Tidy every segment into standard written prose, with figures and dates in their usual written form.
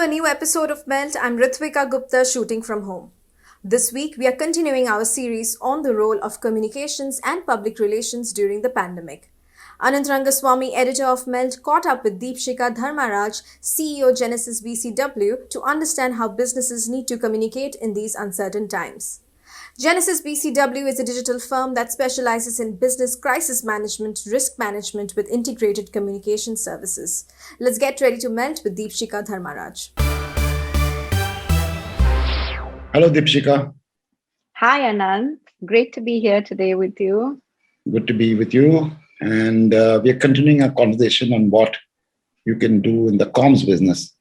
a new episode of Melt. I'm Ritvika Gupta, shooting from home. This week, we are continuing our series on the role of communications and public relations during the pandemic. Anant Rangaswami, editor of Melt, caught up with Deepshikha Dharmaraj, CEO Genesis BCW, to understand how businesses need to communicate in these uncertain times. Genesis BCW is a digital firm that specializes in business crisis management, risk management with integrated communication services. Let's get ready to melt with Deepshikha Dharmaraj. Hello, Deepshikha. Hi, Anand. Great to be here today with you. Good to be with you. And we are continuing our conversation on what you can do in the comms business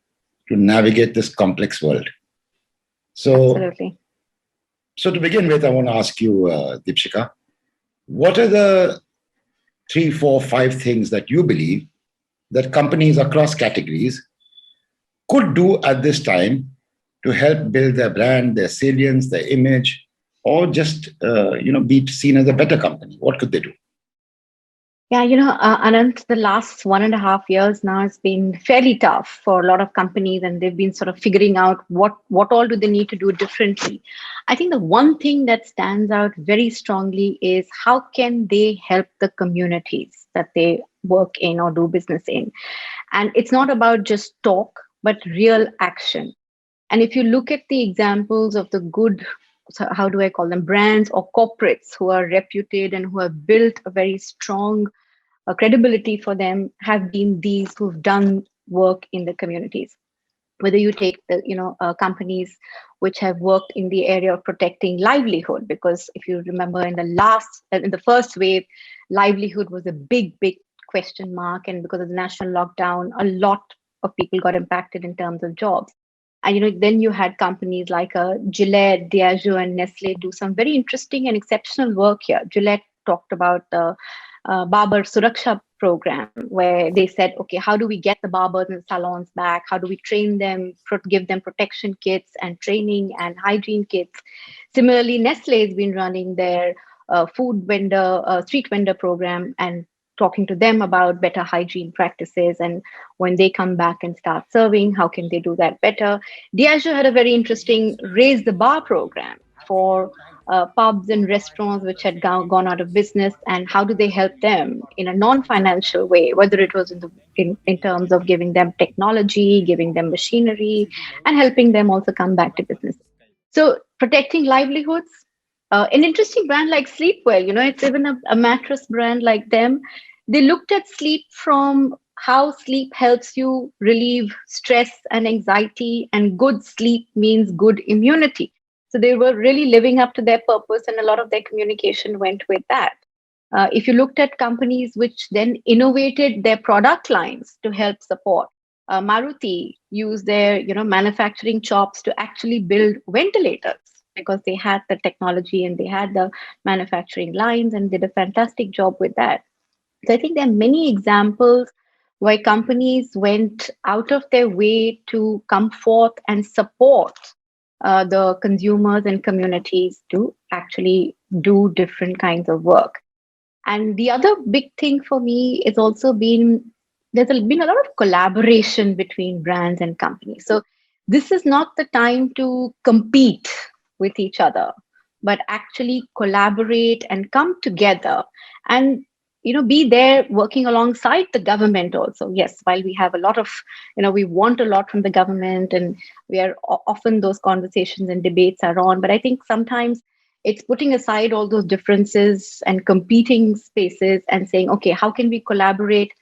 to navigate this complex world. Absolutely. So to begin with, I want to ask you, Deepshikha, what are the 3, 4, 5 things that you believe that companies across categories could do at this time to help build their brand, their salience, their image, or just be seen as a better company? What could they do? Yeah, Anand, the last 1.5 years now has been fairly tough for a lot of companies, and they've been sort of figuring out what all do they need to do differently. I think the one thing that stands out very strongly is how can they help the communities that they work in or do business in. And it's not about just talk, but real action. And if you look at the examples of the good, so how do I call them, brands or corporates who are reputed and who have built a very strong credibility for them, have been these who've done work in the communities. Whether you take the companies which have worked in the area of protecting livelihood, because if you remember in the first wave, livelihood was a big question mark, and because of the national lockdown, a lot of people got impacted in terms of jobs. And then you had companies like Gillette, Diageo, and Nestle do some very interesting and exceptional work here. Gillette talked about the Barber Suraksha program, where they said, okay, how do we get the barbers and salons back? How do we train them, give them protection kits and training and hygiene kits? Similarly, Nestle has been running their street vendor program and talking to them about better hygiene practices, and when they come back and start serving, how can they do that better? Diageo had a very interesting Raise the Bar program for pubs and restaurants which had gone out of business, and how do they help them in a non-financial way, whether it was in terms of giving them technology, giving them machinery, and helping them also come back to business. So protecting livelihoods. An interesting brand like Sleepwell, it's even a mattress brand like them. They looked at sleep from how sleep helps you relieve stress and anxiety, and good sleep means good immunity. So they were really living up to their purpose, and a lot of their communication went with that. If you looked at companies which then innovated their product lines to help support, Maruti used their manufacturing chops to actually build ventilators, because they had the technology and they had the manufacturing lines, and did a fantastic job with that. So I think there are many examples where companies went out of their way to come forth and support the consumers and communities to actually do different kinds of work. And the other big thing for me is also there's been a lot of collaboration between brands and companies. So this is not the time to compete with each other, but actually collaborate and come together and be there working alongside the government also. Yes, while we have a lot of we want a lot from the government, and we are often those conversations and debates are on, but I think sometimes it's putting aside all those differences and competing spaces and saying, okay, how can we collaborate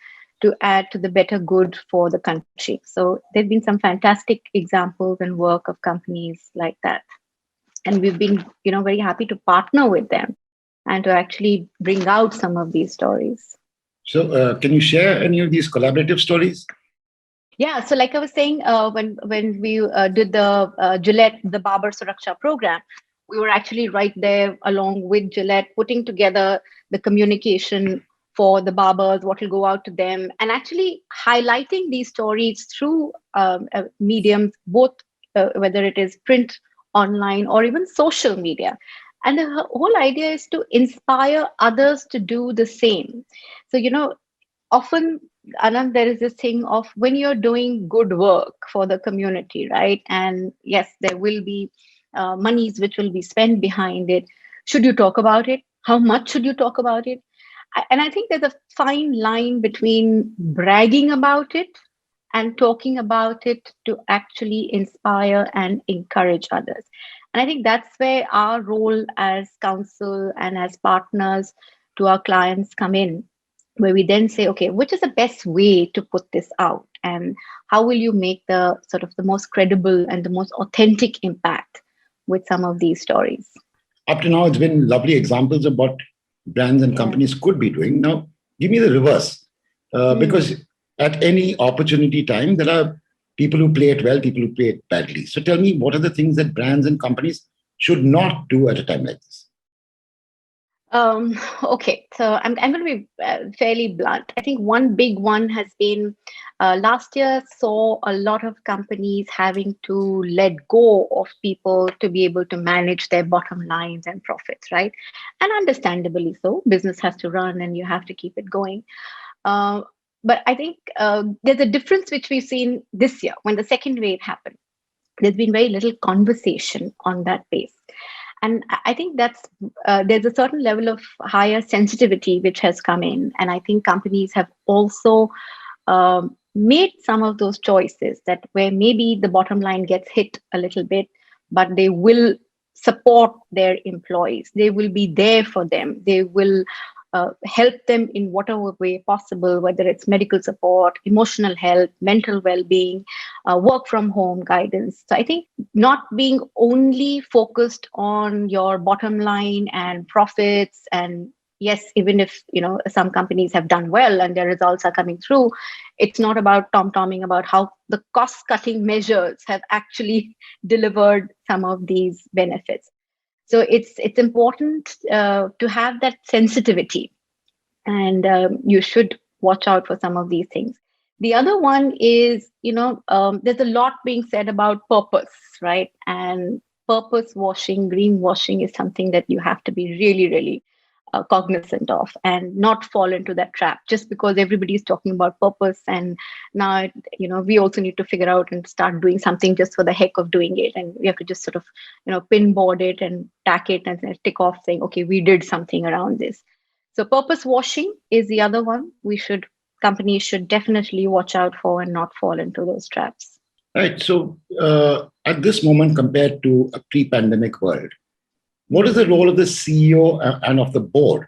to add to the better good for the country? So there have been some fantastic examples and work of companies like that. And we've been, very happy to partner with them and to actually bring out some of these stories. So can you share any of these collaborative stories? Yeah. So like I was saying, when we did the Gillette, the Barber Suraksha program, we were actually right there along with Gillette, putting together the communication for the barbers, what will go out to them, and actually highlighting these stories through mediums, both whether it is print, online, or even social media. And the whole idea is to inspire others to do the same. So, often Anand, there is this thing of when you're doing good work for the community, right? And yes, there will be monies which will be spent behind it. Should you talk about it? How much should you talk about it? And I think there's a fine line between bragging about it and talking about it to actually inspire and encourage others. And I think that's where our role as counsel and as partners to our clients come in, where we then say, okay, which is the best way to put this out? And how will you make the sort of the most credible and the most authentic impact with some of these stories? Up to now, it's been lovely examples of what brands and Yeah. companies could be doing. Now, give me the reverse. Because at any opportunity time, there are people who play it well, people who play it badly. So tell me, what are the things that brands and companies should not do at a time like this? Okay, so I'm going to be fairly blunt. I think one big one has been last year saw a lot of companies having to let go of people to be able to manage their bottom lines and profits, right? And understandably so, business has to run and you have to keep it going. Uh, but I think there's a difference which we've seen this year when the second wave happened. There's been very little conversation on that base. And I think that's there's a certain level of higher sensitivity which has come in. And I think companies have also made some of those choices that where maybe the bottom line gets hit a little bit, but they will support their employees. They will be there for them. They will help them in whatever way possible, whether it's medical support, emotional health, mental well-being, work from home guidance. So I think not being only focused on your bottom line and profits, and yes, even if some companies have done well and their results are coming through, it's not about tom-tomming about how the cost-cutting measures have actually delivered some of these benefits. So it's important to have that sensitivity, and you should watch out for some of these things. The other one is, there's a lot being said about purpose, right? And purpose washing, greenwashing is something that you have to be really, really cognizant of and not fall into that trap just because everybody is talking about purpose. And now, we also need to figure out and start doing something just for the heck of doing it. And we have to just sort of, pinboard it and tack it and tick off saying, okay, we did something around this. So purpose washing is the other one companies should definitely watch out for and not fall into those traps. Right. So at this moment, compared to a pre-pandemic world, what is the role of the CEO and of the board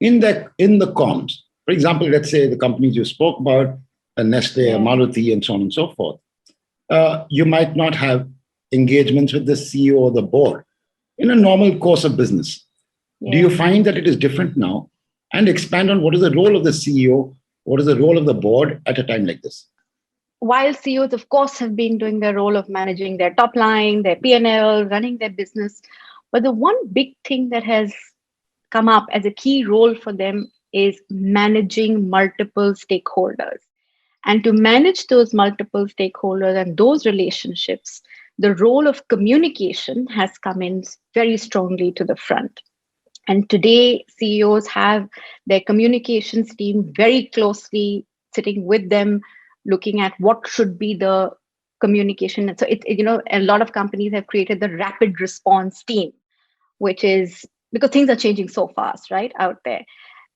in the comms? For example, let's say the companies you spoke about, Nestle, Maruti, and so on and so forth. You might not have engagements with the CEO or the board in a normal course of business. Do you find that it is different now? And expand on what is the role of the CEO, what is the role of the board at a time like this? While CEOs, of course, have been doing their role of managing their top line, their P&L, running their business, but the one big thing that has come up as a key role for them is managing multiple stakeholders. And to manage those multiple stakeholders and those relationships, the role of communication has come in very strongly to the front. And today, CEOs have their communications team very closely sitting with them, looking at what should be the communication. And so, a lot of companies have created the rapid response team, which is because things are changing so fast, right, out there.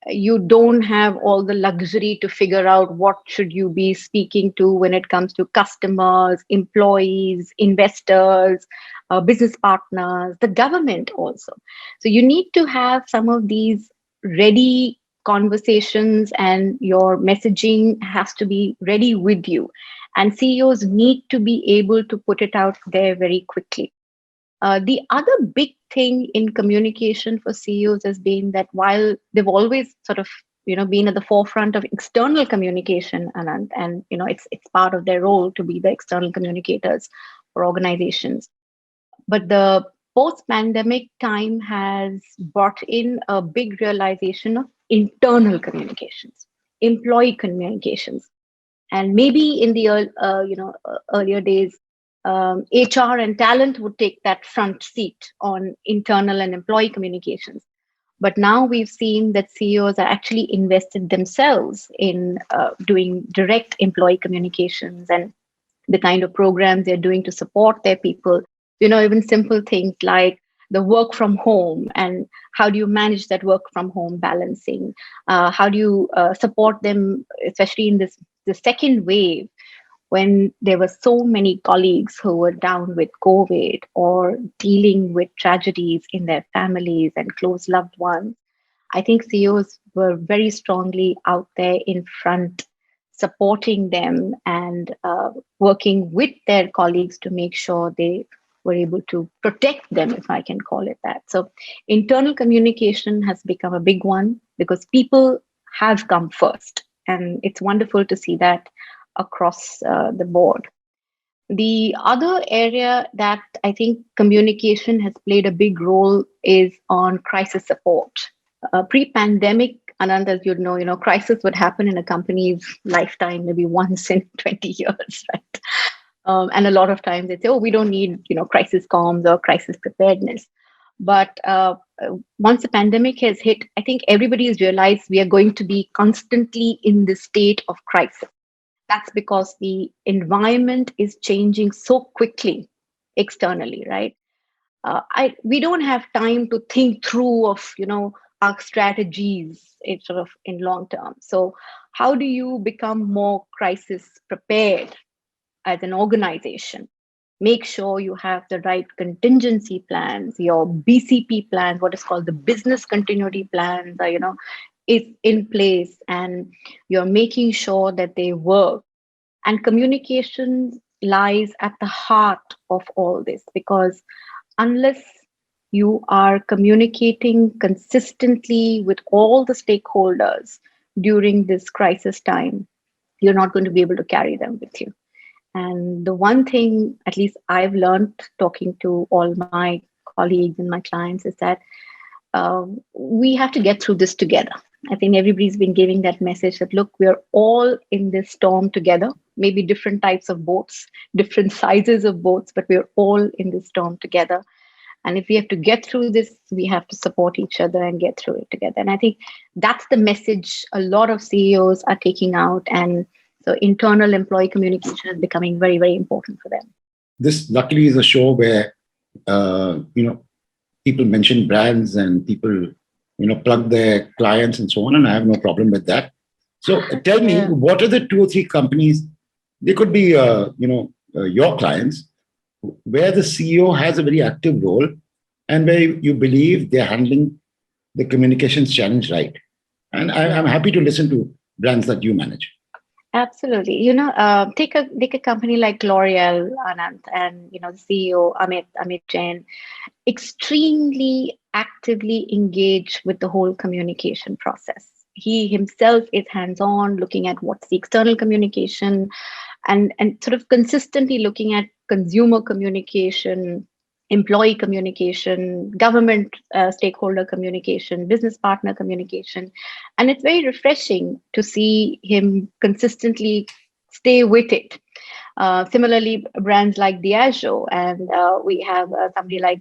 You don't have all the luxury to figure out what should you be speaking to when it comes to customers, employees, investors, business partners, the government also. So you need to have some of these ready conversations, and your messaging has to be ready with you, and CEOs need to be able to put it out there very quickly. The other big thing in communication for CEOs has been that while they've always sort of been at the forefront of external communication, and it's part of their role to be the external communicators for organizations, but the post-pandemic time has brought in a big realization of internal communications, employee communications, and maybe in the earlier days, HR and talent would take that front seat on internal and employee communications. But now we've seen that CEOs are actually invested themselves in doing direct employee communications and the kind of programs they're doing to support their people. Even simple things like the work from home, and how do you manage that work from home balancing? How do you support them, especially in the second wave, when there were so many colleagues who were down with COVID or dealing with tragedies in their families and close loved ones. I think CEOs were very strongly out there in front, supporting them and working with their colleagues to make sure they were able to protect them, if I can call it that. So, internal communication has become a big one because people have come first. And it's wonderful to see that across the board. The other area that I think communication has played a big role is on crisis support. Pre-pandemic, Anand, as crisis would happen in a company's lifetime, maybe once in 20 years, right? And a lot of times they say, oh, we don't need, crisis comms or crisis preparedness. But once the pandemic has hit, I think everybody has realized we are going to be constantly in this state of crisis. That's because the environment is changing so quickly externally, right? We don't have time to think through of our strategies in long term. So how do you become more crisis prepared as an organization? Make sure you have the right contingency plans, your BCP plans, what is called the business continuity plans, is in place, and you're making sure that they work. And communication lies at the heart of all this, because unless you are communicating consistently with all the stakeholders during this crisis time, you're not going to be able to carry them with you. And the one thing, at least I've learned talking to all my colleagues and my clients, is that we have to get through this together. I think everybody's been giving that message that, look, we're all in this storm together, maybe different types of boats, different sizes of boats, but we're all in this storm together. And if we have to get through this, we have to support each other and get through it together. And I think that's the message a lot of CEOs are taking out. And so internal employee communication is becoming very, very important for them. This luckily is a show where, people mention brands and people, plug their clients and so on. And I have no problem with that. So tell me, what are the 2 or 3 companies? They could be, your clients, where the CEO has a very active role and where you believe they're handling the communications challenge right. And I'm happy to listen to brands that you manage. Absolutely. Take a company like L'Oreal, Anant, and the CEO Amit Jain, extremely actively engaged with the whole communication process. He himself is hands-on, looking at what's the external communication, and sort of consistently looking at consumer communication, employee communication, government stakeholder communication, business partner communication. And it's very refreshing to see him consistently stay with it. Similarly, brands like Diageo, and we have somebody like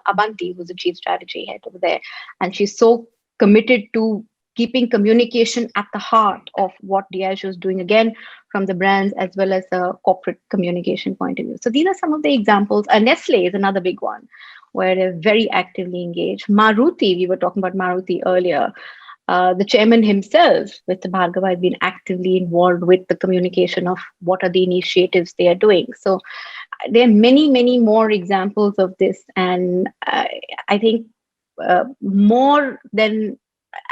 Abanti, who's the chief strategy head over there, and she's so committed to keeping communication at the heart of what Diageo is doing, again, from the brands as well as a corporate communication point of view. So these are some of the examples. Nestle is another big one where they're very actively engaged. Maruti, we were talking about Maruti earlier. The chairman himself, Mr. Bhargava, has been actively involved with the communication of what are the initiatives they are doing. So there are many, many more examples of this. And I think more than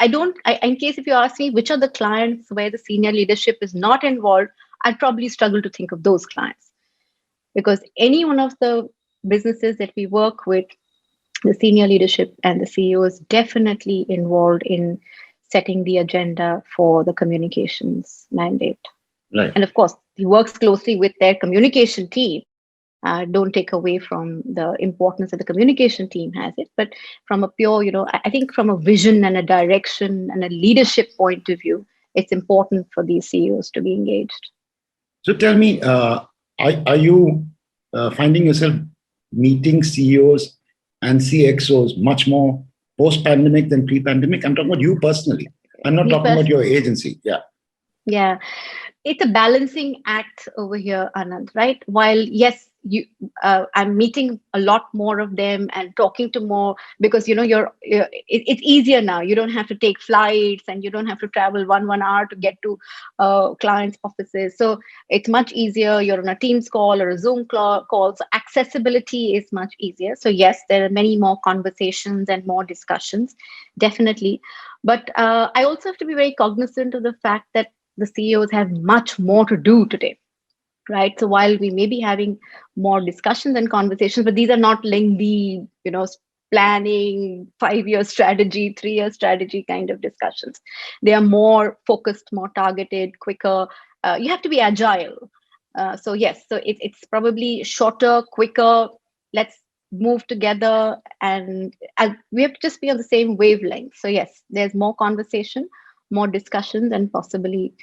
in case if you ask me which are the clients where the senior leadership is not involved, I'd probably struggle to think of those clients, because any one of the businesses that we work with, the senior leadership and the CEO is definitely involved in setting the agenda for the communications mandate. Right. And of course, he works closely with their communication team. Don't take away from the importance that the communication team has it, but from a pure, I think from a vision and a direction and a leadership point of view, it's important for these CEOs to be engaged. So tell me, are you finding yourself meeting CEOs and CXOs much more post-pandemic than pre-pandemic? I'm talking about you personally. I'm not talking about your agency. Yeah. Yeah. It's a balancing act over here, Anand, right? While yes, I'm meeting a lot more of them and talking to more, because it's easier now. You don't have to take flights and you don't have to travel one hour to get to clients' offices. So it's much easier. You're on a Teams call or a Zoom call, so accessibility is much easier. So yes, there are many more conversations and more discussions, definitely. But I also have to be very cognizant of the fact that the CEOs have much more to do today, right? So while we may be having more discussions and conversations, but these are not lengthy, planning, 5-year strategy, 3-year strategy kind of discussions. They are more focused, more targeted, quicker. You have to be agile. So yes, so it's probably shorter, quicker. Let's move together, and we have to just be on the same wavelength. So yes, there's more conversation, more discussions, and possibly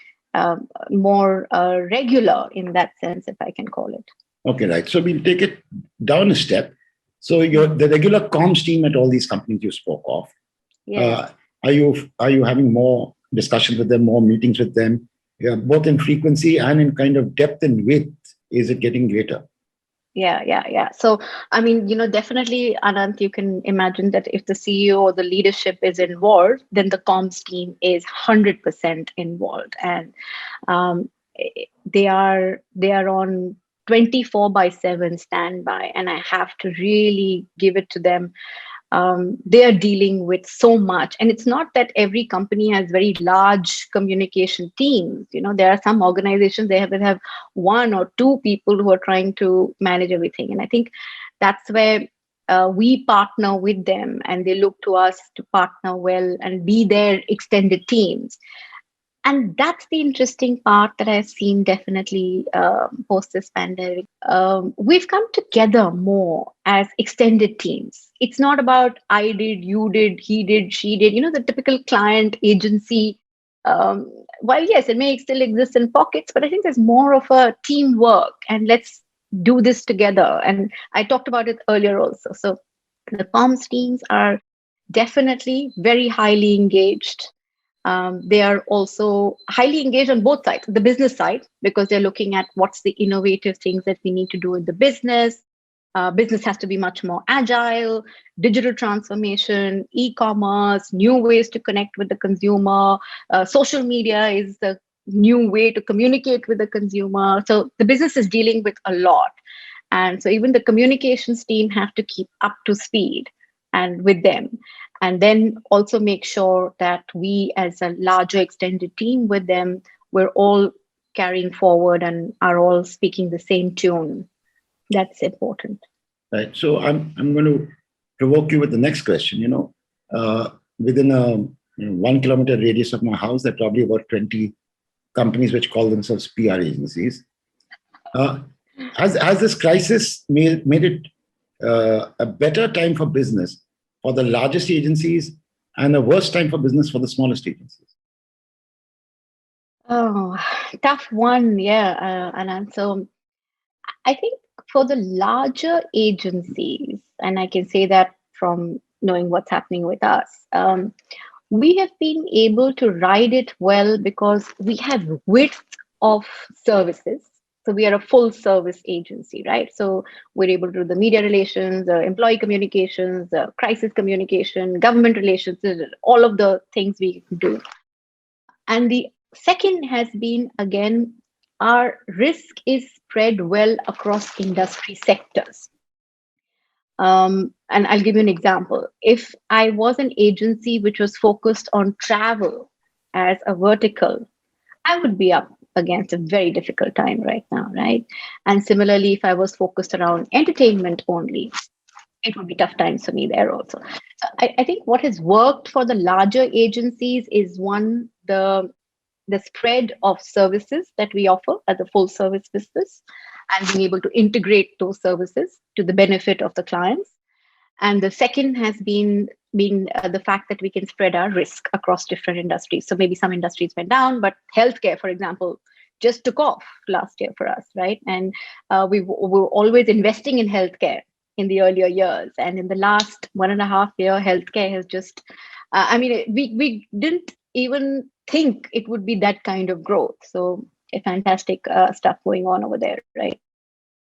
more regular in that sense, if I can call it. Okay, right. So we'll take it down a step. So the regular comms team at all these companies you spoke of. Yes. Are you having more discussions with them, more meetings with them, both in frequency and in kind of depth and width? Is it getting greater? Yeah. So, I mean, definitely, Anant, you can imagine that if the CEO or the leadership is involved, then the comms team is 100% involved. And they are on 24/7 standby. And I have to really give it to them. They are dealing with so much, and it's not that every company has very large communication teams. There are some organizations they have 1 or 2 people who are trying to manage everything, and I think that's where we partner with them, and they look to us to partner well and be their extended teams. And that's the interesting part that I've seen definitely post this pandemic. We've come together more as extended teams. It's not about I did, you did, he did, she did, the typical client agency. While yes, it may still exist in pockets, but I think there's more of a teamwork, and let's do this together. And I talked about it earlier also. So the comms teams are definitely very highly engaged. They are also highly engaged on both sides, the business side, because they're looking at what's the innovative things that we need to do in the business. Business has to be much more agile, digital transformation, e-commerce, new ways to connect with the consumer. Social media is the new way to communicate with the consumer. So the business is dealing with a lot. And so even the communications team have to keep up to speed and with them. And then also make sure that we as a larger extended team with them, we're all carrying forward and are all speaking the same tune. That's important. Right. So I'm going to provoke you with the next question. Within a 1 kilometer radius of my house, there are probably about 20 companies which call themselves PR agencies. Has this crisis made it a better time for business for the largest agencies and a worse time for business for the smallest agencies? Oh, tough one. Yeah, Anand. So I think for the larger agencies, and I can say that from knowing what's happening with us, we have been able to ride it well because we have width of services. So we are a full service agency, right? So we're able to do the media relations, employee communications, crisis communication, government relations, all of the things we do. And the second has been, again, our risk is spread well across industry sectors. And I'll give you an example. If I was an agency which was focused on travel as a vertical, I would be up against a very difficult time right now, right? And similarly, if I was focused around entertainment only, it would be tough times for me there also. So I think what has worked for the larger agencies is one, the spread of services that we offer as a full service business and being able to integrate those services to the benefit of the clients. And the second has been the fact that we can spread our risk across different industries. So maybe some industries went down, but healthcare, for example, just took off last year for us, right? And we were always investing in healthcare. in the earlier years. And in the last 1.5 year, healthcare has just, we didn't even think it would be that kind of growth. So a fantastic stuff going on over there, right?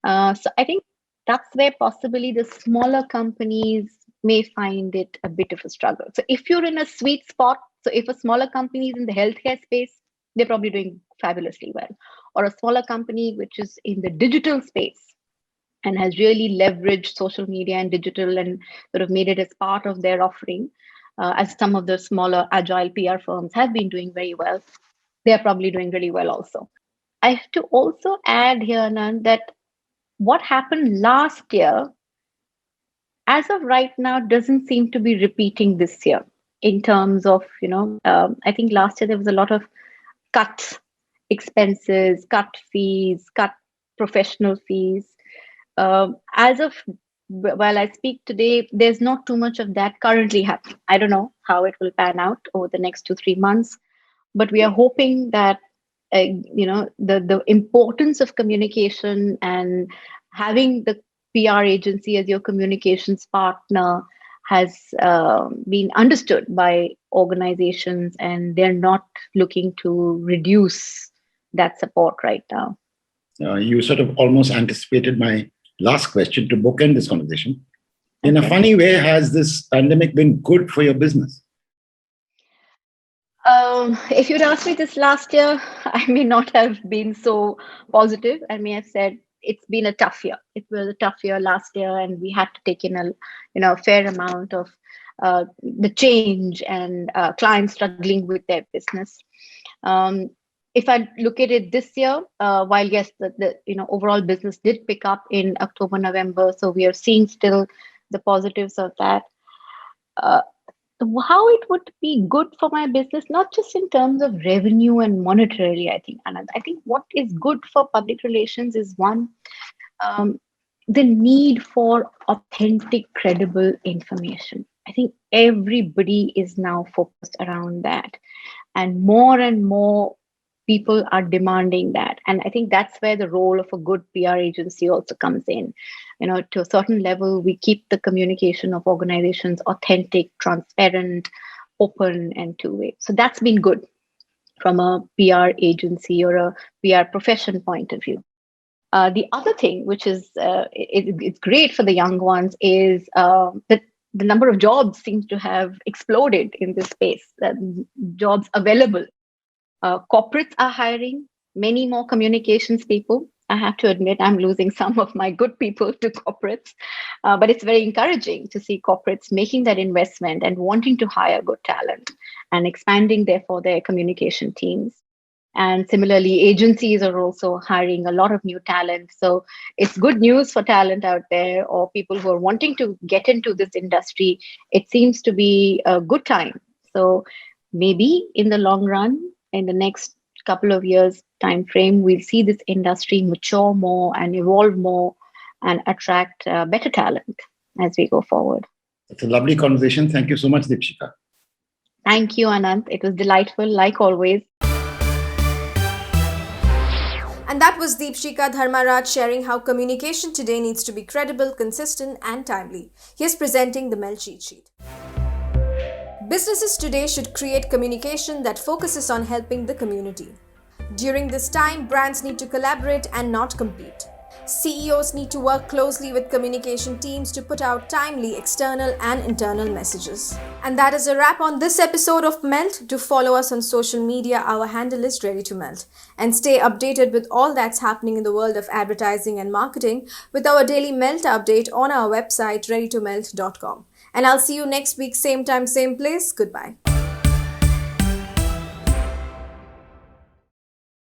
So I think that's where possibly the smaller companies may find it a bit of a struggle. So if you're in a sweet spot, so if a smaller company is in the healthcare space, they're probably doing fabulously well. Or a smaller company which is in the digital space and has really leveraged social media and digital and sort of made it as part of their offering, as some of the smaller agile PR firms have been doing very well, they're probably doing really well also. I have to also add here, Anand, that what happened last year, as of right now, doesn't seem to be repeating this year in terms of, I think last year there was a lot of cut expenses, cut fees, cut professional fees. As of while I speak today, there's not too much of that currently happening. I don't know how it will pan out over the next 2-3 months, but we are hoping that the importance of communication and having the PR agency as your communications partner has been understood by organizations, and they're not looking to reduce that support right now. You sort of almost anticipated my last question to bookend this conversation. In a funny way, has this pandemic been good for your business? If you'd asked me this last year, I may not have been so positive. I may have said it's been a tough year. It was a tough year last year, and we had to take in a fair amount of the change and clients struggling with their business. If I look at it this year, while yes, the overall business did pick up in October, November, so we are seeing still the positives of that. How it would be good for my business, not just in terms of revenue and monetarily, I think, Anand. I think what is good for public relations is one, the need for authentic, credible information. I think everybody is now focused around that, and more people are demanding that. And I think that's where the role of a good PR agency also comes in. To a certain level, we keep the communication of organizations authentic, transparent, open, and two-way. So that's been good from a PR agency or a PR profession point of view. The other thing, which is it's great for the young ones, is that the number of jobs seems to have exploded in this space. Jobs available. Corporates are hiring many more communications people. I have to admit, I'm losing some of my good people to corporates, but it's very encouraging to see corporates making that investment and wanting to hire good talent and expanding, therefore, their communication teams. And similarly, agencies are also hiring a lot of new talent. So it's good news for talent out there, or people who are wanting to get into this industry. It seems to be a good time. So maybe in the long run, in the next couple of years time frame, we'll see this industry mature more and evolve more and attract better talent as we go forward. It's a lovely conversation. Thank you so much, Deepshikha. Thank you, Anant. It was delightful, like always. And that was Deepshikha Dharmaraj sharing how communication today needs to be credible, consistent, and timely. Here's presenting the Mel cheat sheet. Businesses today should create communication that focuses on helping the community. During this time, brands need to collaborate and not compete. CEOs need to work closely with communication teams to put out timely external and internal messages. And that is a wrap on this episode of Melt. Do follow us on social media. Our handle is Ready to Melt. And stay updated with all that's happening in the world of advertising and marketing with our daily Melt update on our website readytomelt.com. And I'll see you next week, same time, same place. Goodbye.